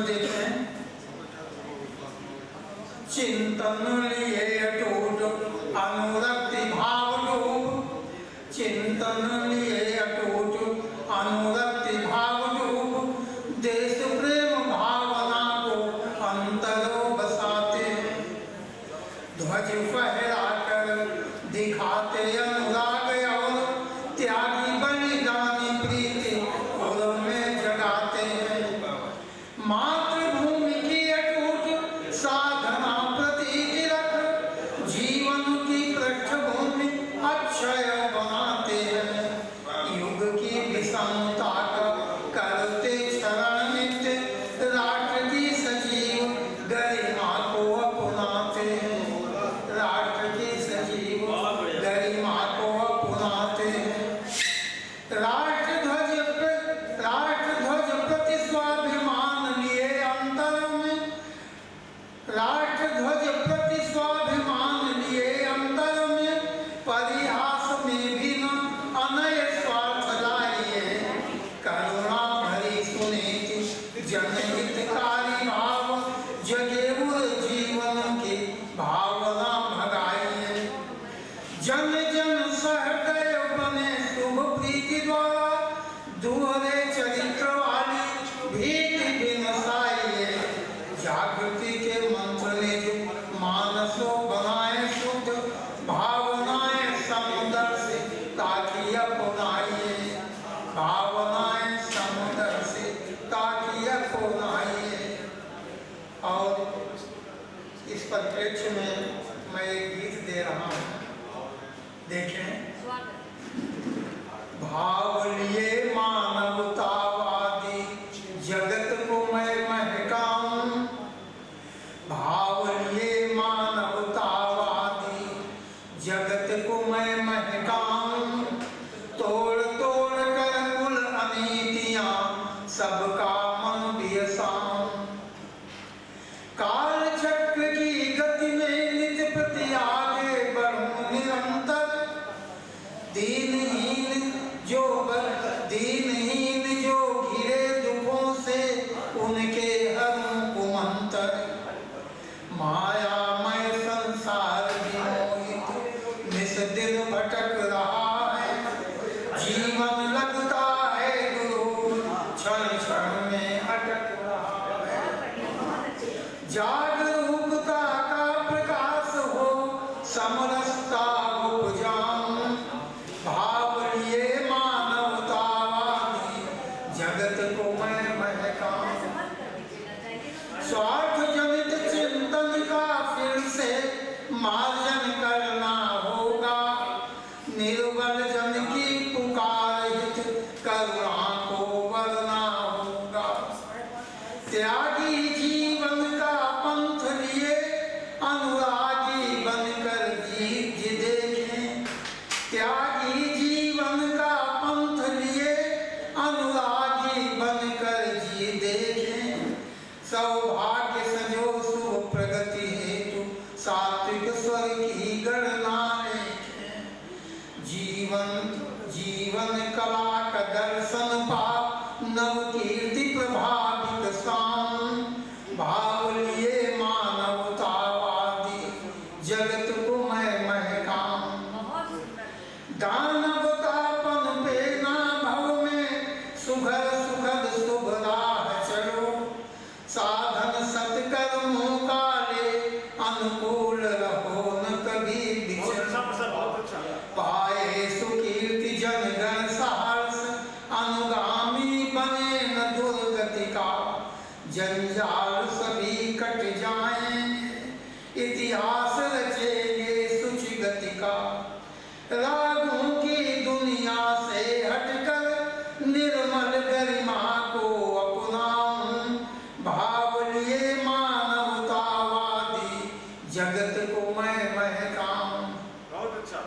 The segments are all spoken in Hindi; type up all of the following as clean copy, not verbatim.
देखें, चिंतन लिए अटूट अनुरक्ति भाव डूब, चिंतन लिए अटूट अनुरक्ति भाव डूब, देश प्रेम भावना को अंतरों बसाते, ध्वज फहराकर दिखाते अनुराग और त्यागी बलिदानी प्रीति कुल में जगाते हैं। मातृभूमि की अटूट साधना प्रतीति रख जीवन की पृष्ठभूमि अक्षय बनाते हैं। युग की विषमता का करते क्षरण नित्य राष्ट्र की सजीव गरिमा को अपनाते हैं। राष्ट्र की सजीव गरिमा को अपनाते हैं। राष्ट्र ध्वज प्रति स्वाभिमान लिए अंतर में, राष्ट्र ध्वज प्रति स्वाभिमान लिए अंतर में, परिहास में भी न अनय स्वार्थ लाइए। करुणा भरी सुनीति जनहितकारी भाव जगे हुए जीवन की भावना भगाइए। जन जन सहृदय बने शुभ प्रीति द्वारा दूहरे चरित्र वाली भीति बिनसाइए। जागृति के मंत्र ने जो मानसों बनाए शुद्ध भावनाएं समुद्र से ताकि अपनाइए। भावनाएं समुद्र से ताकि अपनाइए। और इस परिप्रेक्ष्य में मैं एक गीत दे रहा हूँ, देखें। भाव लिए मानवतावादी जगत को मैं महकाऊं, भाव लिए मानवतावादी जगत को मैं महकाऊं, तोड़ तोड़ कर कुल अनीतियां सबका मन बियसाऊं। काल चक्र की गति में नित्य प्रति आगे बढ़ूं निरंतर, दीनहीन जो घिरे दुखों से उनके हरूं कुमंतर। मायामय संसार विमोहित निस दिन भटक रहा है, जीवन लगता है गुरु क्षण क्षण में अटक रहा है। जागरूकता का प्रकाश हो समरसता उपजाऊं, भाव लिए मानवतावादी जगत को मैं महकाऊं। स्वार्थ जनित चिंतन का फिर से मार्जन करना होगा, निर्बल जन की पुकार हित करुणा को वरना होगा। त्यागी जीवन का पंथ लिए अनुरागी बनकर जी देखें। त्यागी जीवन का पंथ लिए अनुरागी बनकर जी देखें। सौभाग्य संजो शुभ प्रगति हेतु सात्विक स्वर की गणना देखें। जीवन कला का दर्शन पाप नव कीर्ति प्रभावित शाम, भाव लिए मानवतावादी जगत को मैं महकाऊं। दानवतापन पे ना भव में सुघर सुखद शुभ राह चलो, साधन सत्कर्मों का ले अनुकूल रहो न कभी विचलो। पाए सुकीर्ति जनगण सहर्ष अनुगामी बने न दुर्गति का, जंजाल सभी कट जाएंगे इतिहास रचेंगे सुचि गति का। रागों की दुनिया से हटकर निर्मल गरिमा को अपनाऊं, भाव लिए मानवतावादी जगत को मैं महकाऊं। बहुत अच्छा।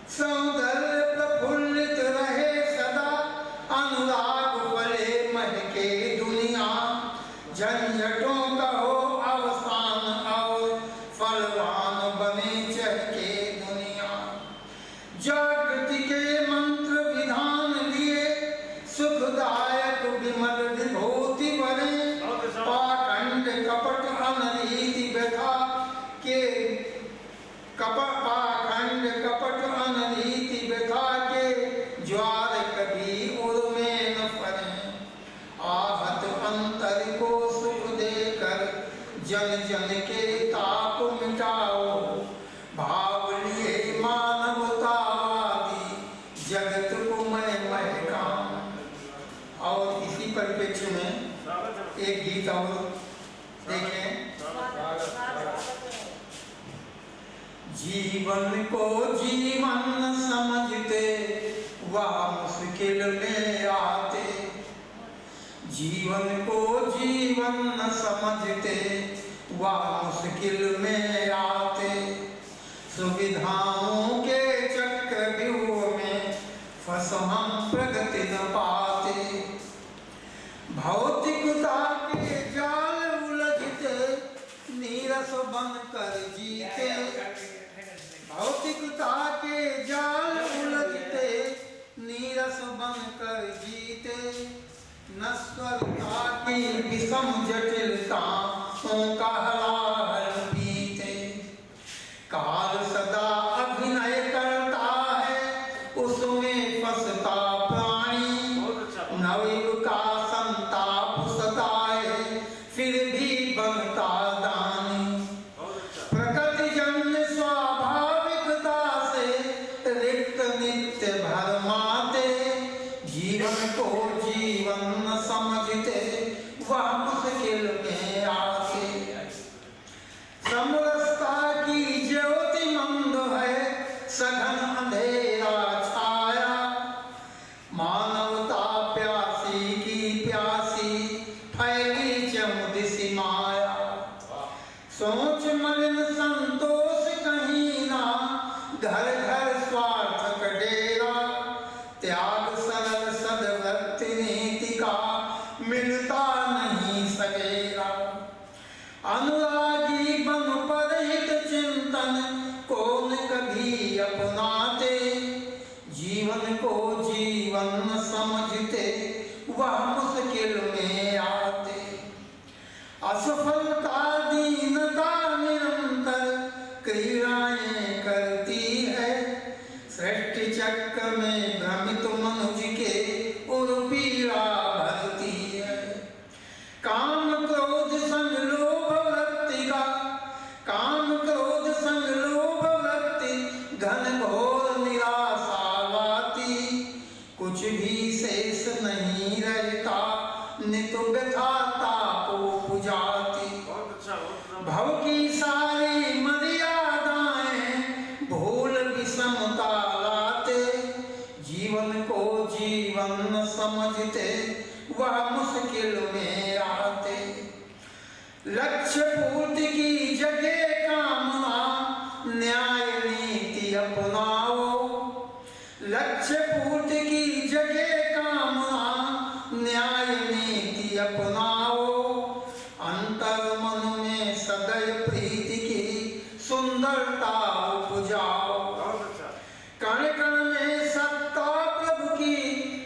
सौंदर्य प्रफुल्लित रहे सदा, अनुराग फले महके दुनिया, परिप्रेक्ष्य में एक गीत और देखें। जीवन को जीवन समझते वह मुश्किल में आते, जीवन को जीवन समझते वह मुश्किल में आते, सुविधाओं के चक्रव्यूह में फंस हम प्रगति न पाते, भौतिकता के जाल उलझते नीरस बनकर जीते, भौतिकता के जाल उलझते नीरस बनकर जीते, नश्वरता की विषम जटिलताओं का हलाहल पीते, काल सदा अभिनय करता है उसमें फंसता प्राणी, नवयुग का संताप सताए फिर भी बनता दानी, प्रकृति जन्य स्वाभाविकता से रिक्त नित्य भरमाते, जीवन को जीवन न समझते वह मुश्किल में आते, समरसता की ज्योति मंद है सघन अंधेरा छाया, मानवता प्यासी की प्यासी फैली चमुदिसी माया, सोच मलिन संतोष कहीं ना घर घर स्वार्थ का डेरा, त्याग सरल सद्वृत्ति नीति का मिलता नहीं सवेरा, अनुरागी बन परहित चिंतन कौन कभी अपनाते, जीवन को जीवन न समझते वह मुश्किल में आते, असफलता दीनता निरंतर क्रीड़ाएं करती है, सृष्टि चक्र में भ्रमित मनुज के उर्पीड़ा भरती है, काम क्रोध संग लोभ वृत्ति का, काम क्रोध संग लोभ वृत्ति घन घोर निराशा लाती, कुछ भी शेष नहीं रहता नित व्यथा ताप पुजाती, भव की सारी मर्यादाएं भूल विषमता लाते, जीवन को जीवन न समझते वह मुश्किल में आते, लक्ष्य पूर्ति की जगह कामना न्याय नीति अपनाओ, लक्ष्य पूर्ति की जगह कामना न्याय नीति अपनाओ, अंतर मन में सदैव प्रीति की सुंदरता उपजाओ, कण कण में सत्ता प्रभु की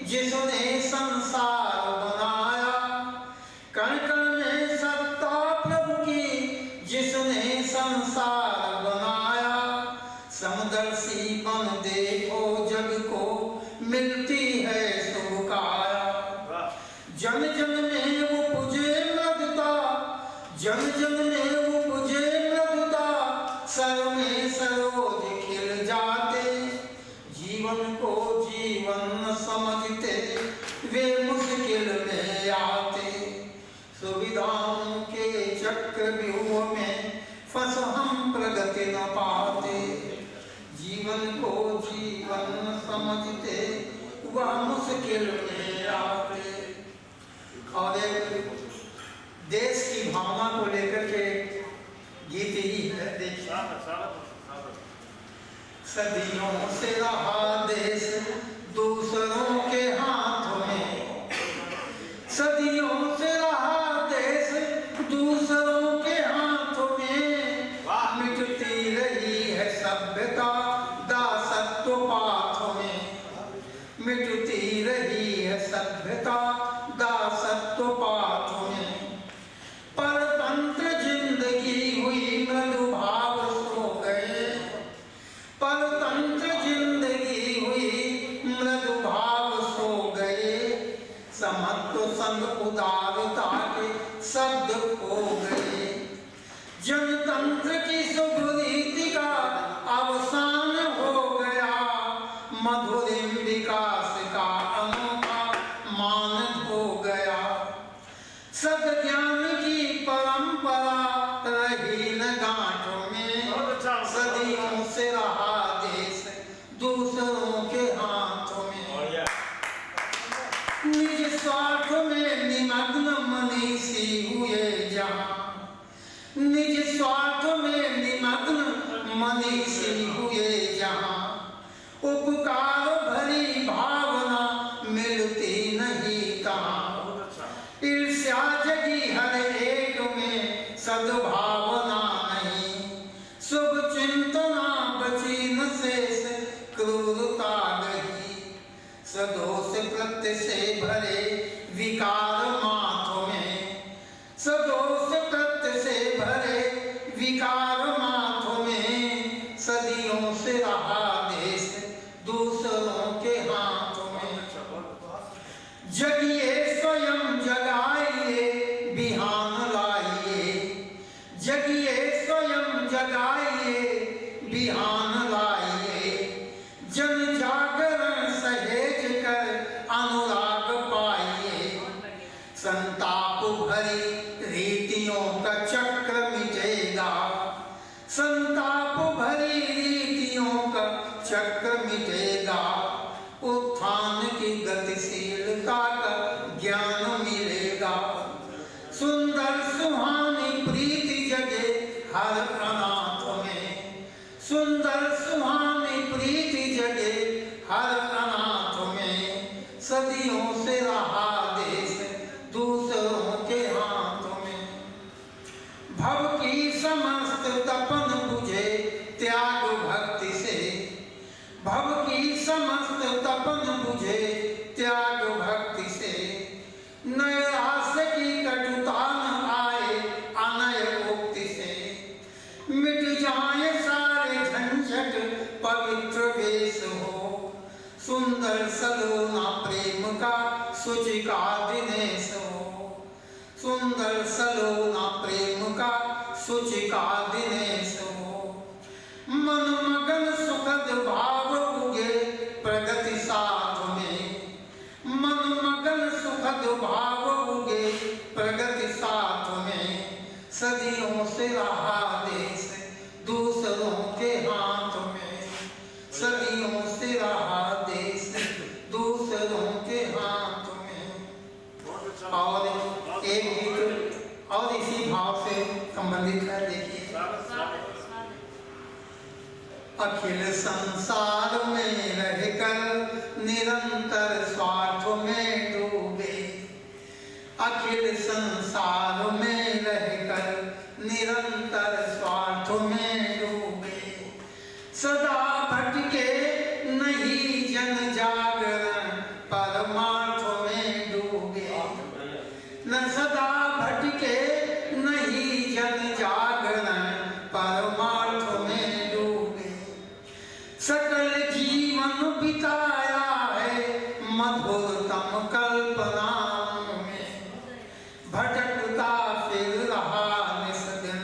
जिसने संसार बनाया, कण कण में सत्ता प्रभु की जिसने संसार बनाया, समदर्शी बन देखो जग को मिलती है शुभ काया, जन जन में उपजे मृदुता, जन जन में उपजे मृदुता, सर में सरोज खिल जाते, जीवन को जीवन न समझते वे मुश्किल में आते, सुविधाओं के चक्रव्यूह में फंस हम प्रगति न पाते, जीवन को जीवन न समझते वह मुश्किल में आते। और एक देश की भावना को लेकर के गीत ही है, देखिए। सदियों से रहा देश दूसरों के हाथों में, सदियों से रहा देश दूसरों के हाथों में, मिटती रही है सभ्यता दासत्व पाथों में, मिटती रही है सभ्यता दासत्व पाथों में, परतंत्र जिंदगी हुई मृदु भाव सो गए, परतंत्र जिंदगी हुई मृदु भाव सो गए, समत्व संग उदारता के शब्द खो गए, जनतंत्र की शुभ रीति का अवसान हो गया, मधुरिम विकास का अनोखा मान हो गया, सद्ज्ञान की परंपरा रही न गांठों में, सदियों से रहा देश दूसरों के हाथों में। निज स्वार्थ में निमग्न मनीषी हुए जहाँ, निज स्वार्थ में निमग्न मनीषी हुए जहाँ, उपकार भरी भावना मिलती नहीं तहाँ। ईर्ष्या जगी हर एक में सद्भावना नहीं, शुभ चिंतना बची न शेष क्रूरता गई। सदोष कृत्य से भरे विकार माथों में, सदोष कृत्य से भरे विकार माथों में, सदियों से रहा देश दूसरों के हाथों में। जगिए स्वयं जगाइए बिहान लाइए, जगिए स्वयं जगाइए बिहान लाइए। जन जागरण सहेज कर अनुराग पाइए, संताप भरी रीतियों का चक्र मिटेगा, संताप भरी रीतियों का चक्र मिटेगा। उत्थान की गतिशीलता का ज्ञान मिलेगा, सुंदर सुहानी प्रीति जगे हर अनाथ में, सुंदर सुहानी प्रीति जगे हर अनाथ में। सदियों से रहा देश दूसरों के हाथों में। भव की समस्त तपन बुझे त्याग भक्ति से, भव की समस्त तपन बुझे त्याग भक्ति से। नैराश की कटुता न आए अनय उक्ति से, मिट जाए सारे झंझट पवित्र वेश हो। सुंदर सलोना प्रेम का सुचिका दिनेश हो, सुंदर सलोना प्रेम का सुचिका दिनेश हो। मन मगन सुखद भाव उगे प्रगति साथ में, मन मगन सुखद भाव उगे प्रगति साथ में। सदियों से रहा देश दूसरों के हाथ में, सदियों से रहा देश दूसरों के हाथ में। और एक गीत और इसी भाव से संबंधित है, देखिए। अखिल संसार में रहकर निरंतर स्वार्थ में डूबे, अखिल संसार में रहकर निरंतर स्वार्थ में डूबे। सदा भटके नहीं जन जागरण परमार्थ में डूबे, न सदा भटके नहीं जन जागरण परमार्थ में डूबे। सकल जीवन बिताया है मधुरतम कल्पनाओं में, भटकता फिर रहा निस दिन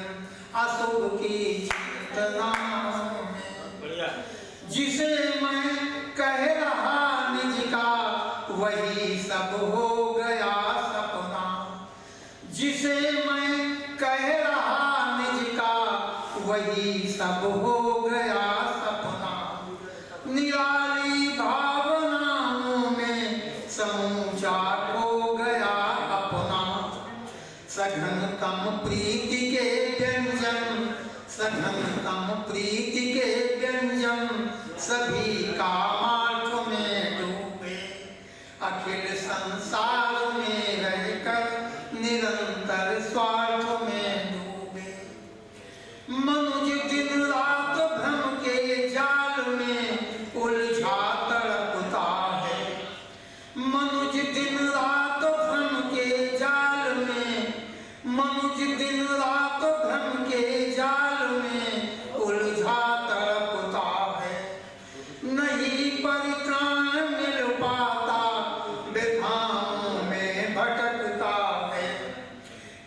अशुभ की चेतनाओं में। जिसे मैं कह रहा निज का वही सब हो गया सपना, जिसे मैं कह रहा निज का वही सब हो गया सपना। निराली भावनाओं में समूचा खो गया अपना। सघन तम प्रीति के व्यंजन, सघन तम प्रीति के व्यंजन सभी कामार्थ में डूबे। अखिल संसार में रहकर निरंतर स्वार्थ में डूबे। मनुज दिन रात भ्रम के जाल में उलझा तड़पता है, मनुज दिन रात भ्रम के जाल में, मनुज दिन रात भ्रम के जाल में उलझा तड़पता है। नहीं परित्राण मिल पाता विधानों में भटकता है।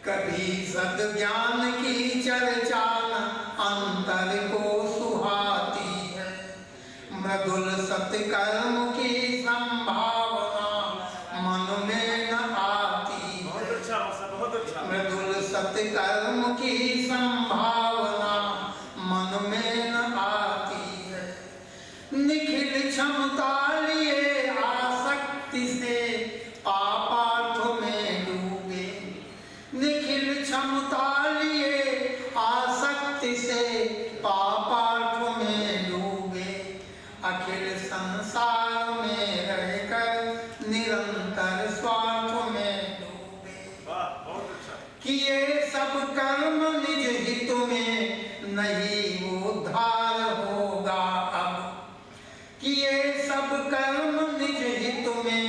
कभी सद्ज्ञान की चर्चा अंतर को सुहाती है, मृदुल सत्कर्म की संभावना मन में न आती है। सत्कर्म की संभावना मन में न आती है। निखिल क्षमता लिए आसक्ति से पापार्थ में डूबे। निखिल क्षमता लिए आसक्ति से पापार्थ में डूबे। अखिल संसार में रहकर निरंतर स्वार्थ में डूबे। किए सब कर्म निज हित में नहीं उद्धार होगा अब। किए सब कर्म निज हित में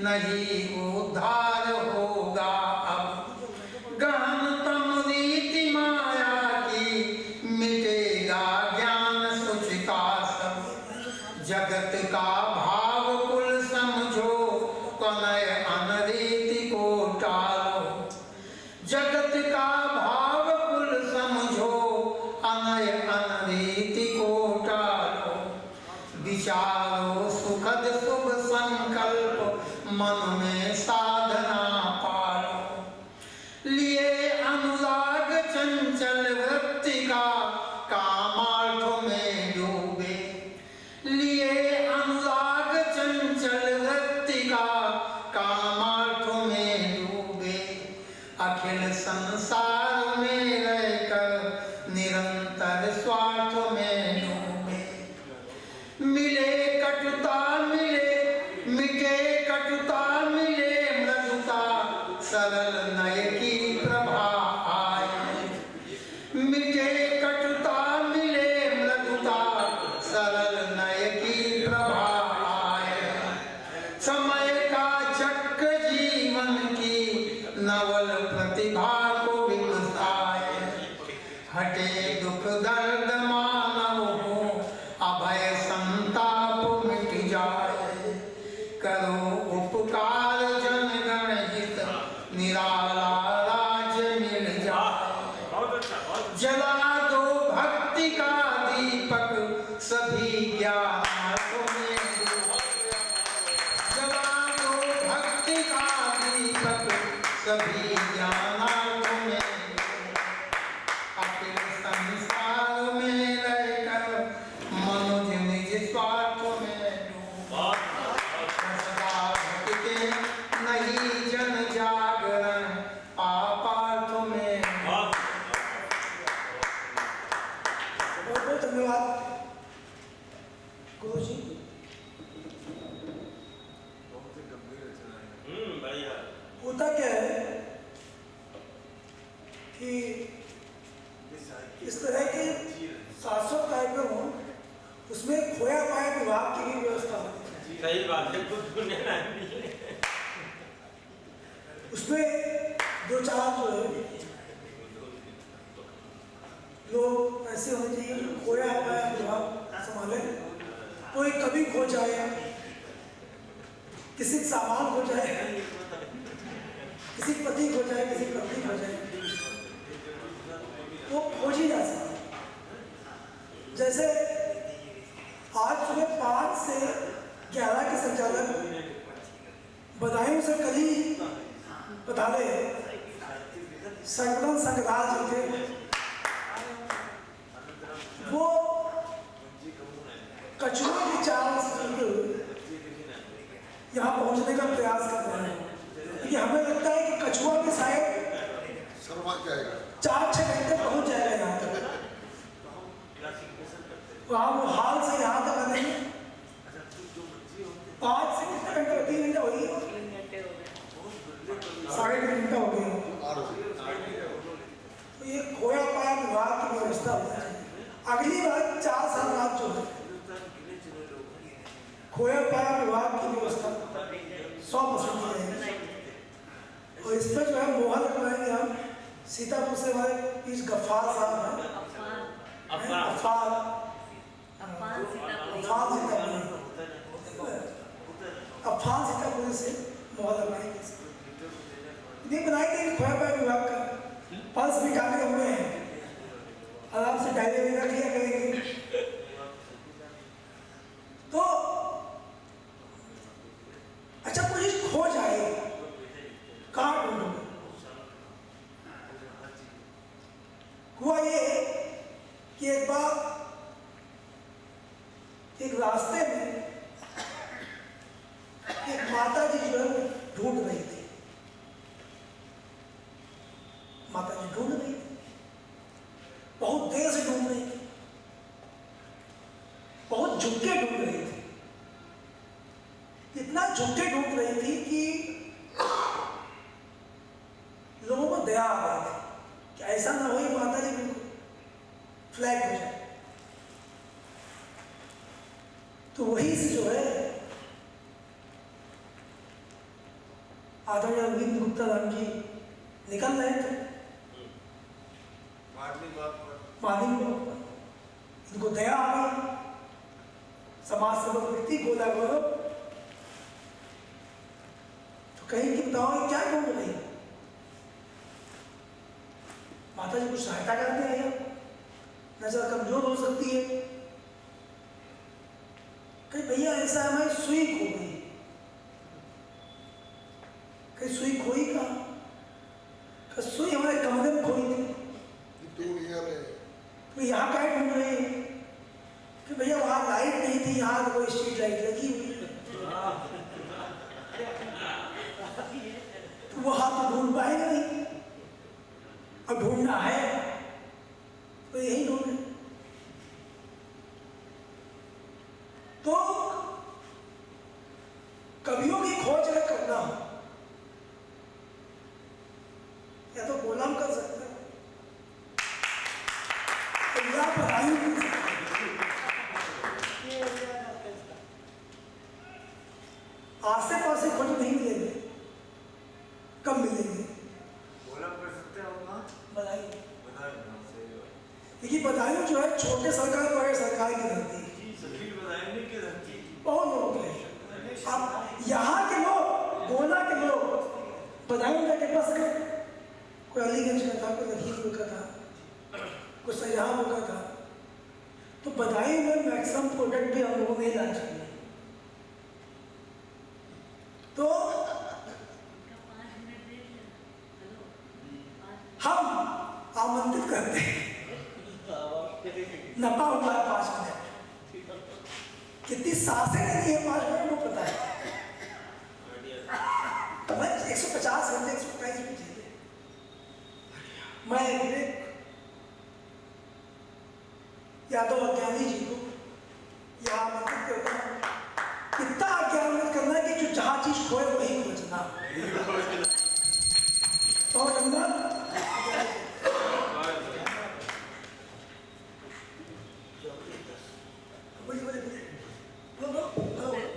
नहीं उद्धार होगा अब। गहनतम रीति माया की मिटेगा ज्ञान सुचिता सब। जगत का भाव कुल समझो कनय अनरीति को टालो। जगत का भाव कुल समझो अनय अनरीति को टालो। विचारो सुखद शुभ संकल्प मन में साधना पालो। लिए अनुराग चंचल वृत्ति का कामार्थ में डूबे। लिए अनुराग चंचल वृत्ति का कामार्थ में डूबे। अखिल संसार में रहकर निरंतर स्वार्थ में डूबे। मिले कटुता मिले मिटे कटुता मिले मृदुता सरल नय की प्रभा आए। मिटे कटुता मिले मृदुता सरल नय की प्रभा आए। समय का चक्र जीवन की नवल प्रतिभा को विकसाए। हटे दुख दर्द मानव हो अभय संताप मिट जाए। करो उपकार जन गण हित निराला राज्य मिल जाए। जला दो भक्ति का दीपक सभी ज्ञानों में। जला दो भक्ति का दीपक सभी ज्ञानों में। अखिल संसार में रहकर मनुज निज स्वार्थ में डूबा। सदा भटके नहीं जन जागरण पापार्थ में। बहुत बहुत धन्यवाद गुरु जी। होता क्या है कि इस तरह के शाश्वत कार्यक्रम हो उसमें खोया पाया विभाग की भी व्यवस्था होती है। सही बात है, कुछ नहीं। उसमें दो चार जो है लोग ऐसे होने चाहिए खोया पाया विभाग संभाले। कोई कभी खो जाए, किसी का सामान खो जाए, किसी पति खो जाए, किसी पत्नी खो जाए, वो खोज ही जा सकता। जैसे आज सुबह 5 से 11 के संचालक बदायूं से कल ही बधाले संगठन संघराज थे। वो कछुआ की चाल से यहाँ पहुँचने का प्रयास कर रहे हैं। क्योंकि हमें लगता है कि कछुआ भी शायद 4-6 घंटे पहुँच जाएगा यहाँ तक। वहाँ वो हाल से यहाँ तक आने में 5 से कितने घंटे, 3 घंटे हो गई, 3.5 घंटा हो गया। तो ये खोया पाया विभाग की व्यवस्था होनी चाहिए। अगली बार 4 साल बाद जो है खोया पाया विभाग की व्यवस्था 100% की रहेगी। और इस पर जो है मोहर लगवाएंगे हम। सीतापुर से हमारे पीस गफ्फार साहब हैं, अफान सीतापुर से मोहर लगवाएंगे। नहीं बनाएंगे खोया पाया विभाग का पर्स भी काफी कमरे हैं, आराम से डायरी वगैरह लिया करेंगे। तो अच्छा कोई खो जाए कहाँ ढूंढोगे? झुक के ढूंढ रही थी कि लोगों को दया आ गई थी कि ऐसा ना हो कि माता जी बिल्कुल फ्लैट हो जाए। तो वहीं से जो है आदरणीय अरविंद गुप्ता राम जी निकल रहे थे माध्यम में, इनको दया आ गई, समाज सेवक व्यक्ति बोला गौरव तो कहीं कि बताओ ये क्या ढूंढ रही, माता जी को सहायता करते हैं, नजर कमजोर हो सकती है, कहीं भैया ऐसा है हमारी सुई खो गई, कहीं सुई खोई कहाँ, सुई हमारे कमरे में खोई थी तो यहाँ क्या ढूंढ रहे हैं कि भैया वहाँ लाइट नहीं थी, यहाँ तो कोई स्ट्रीट लाइट लगी हुई है तो वहाँ तो ढूंढ पाएगा नहीं, और ढूंढना है तो यही ढूंढे। तो कवियों की खोज अगर करना हो या तो गोलाम कर सकते हैं तो या पढ़ाई कर सकते हैं, आसे पासे खोज नहीं मिलेंगे, कब मिलेंगे बधाई। देखिए बधाई जो है छोटे सरकार बड़े सरकार की धरती बहुत लोग हैं, अब यहाँ के लोग गोला के लोग बधाई के पास कोई अलीगंज का था, कोई लखीमपुर का था, कोई शाहजहांपुर का था, तो बधाई में मैक्सिमम प्रोडक्ट भी हम लोगों ने ला चाहिए। तो हम आमंत्रित करते हैं, नपा हुआ है 5 मिनट, कितनी सांसें लेनी है 5 मिनट वो पता है, 150 घंटे 127 मिनट चाहिए। मैं विवेक यादव अज्ञानी जी को यहाँ आमंत्रित करता हूँ, इतना अज्ञानित करना है कि जो जहाँ चीज खोए वही खोजना और अंदर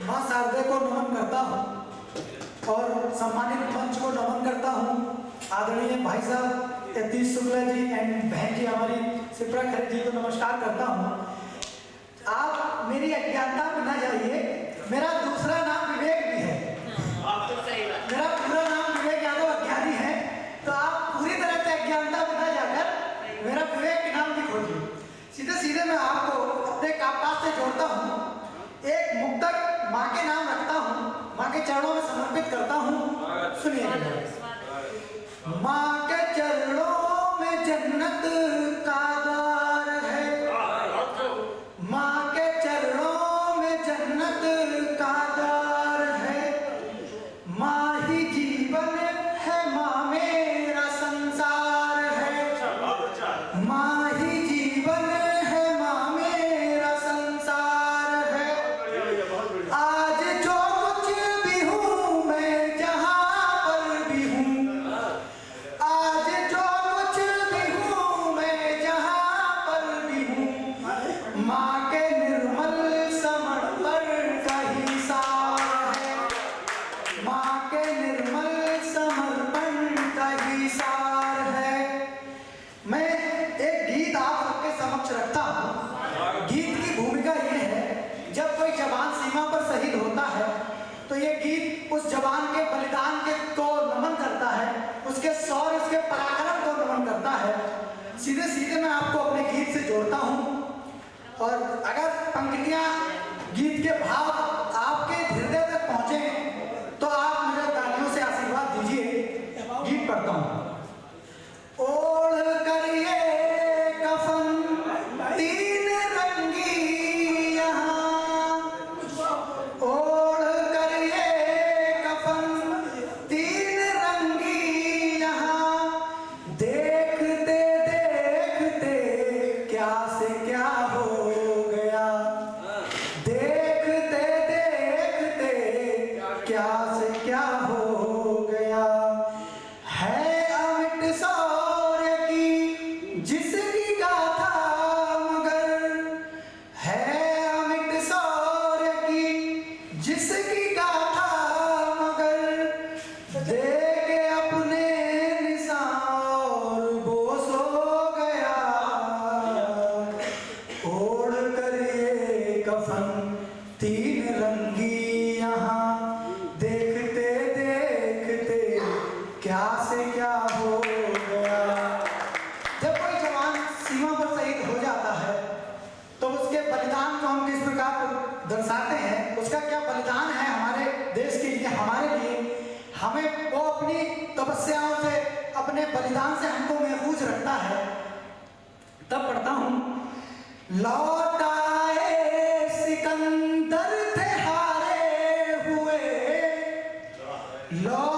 मां शारदे को नमन करता हूँ और सम्मानित मंच को नमन करता हूँ। आदरणीय भाई साहब यतीश शुक्ला जी एंड बहन जी हमारी शिप्रा खरे जी को नमस्कार करता हूँ। आप मेरी अज्ञानता में न जाइए, मेरा दूसरा नाम विवेक भी है, मेरा पूरा नाम विवेक यादव अज्ञानी है, तो आप पूरी तरह से अज्ञानता में न जाकर मेरा विवेक के नाम भी खोजिए। सीधे सीधे मैं आपको अपने कापास से जोड़ता हूँ, एक मुक्तक माँ के नाम रखता हूँ, माँ के चरणों में समर्पित करता हूँ, सुनिए। माँ के चरणों में जन्नत का द्वार है, माँ के चरणों में जन्नत का द्वार है, माँ ही जीवन है, माँ मेरा संसार है, माँ ही जीवन है, माँ मेरा संसार है। आज जो कुछ भी हूँ मैं जहाँ पर भी हूँ, आज जो कुछ भी हूँ मैं जहाँ पर भी हूँ, माँ के निर्मल समर्पण का ही सार है, माँ के निर्मल समर्पण का ही सार है। मैं एक गीत आप सबके समक्ष रखता हूँ। गीत की भूमिका ये है, जब कोई जवान सीमा पर शहीद होता है तो ये गीत उस जवान के बलिदान के को नमन करता है, उसके शौर्य उसके पराक्रम को नमन करता है। सीधे सीधे मैं आपको अपने गीत से जोड़ता हूँ, और अगर पंक्तियाँ गीत के भाव आपके हृदय तक पहुँचे तो आप मुझे तालियों से आशीर्वाद दीजिए। गीत पढ़ता हूँ। ओढ़ कर ये कफन तीन रंगी यहाँ, ओढ़ कर ये कफन तीन रंगी यहाँ, देखते देखते क्या से क्या हो गया, क्या से क्या हो गया। जब कोई जवान सीमा पर शहीद हो जाता है तो उसके बलिदान को हम किस प्रकार दर्शाते हैं, उसका क्या बलिदान है हमारे देश के लिए, हमारे लिए। हमें वो अपनी तपस्याओं से, अपने बलिदान से हमको महफूज रखता है। तब पढ़ता हूं, लौट आए सिकंदर थे हारे हुए, लौट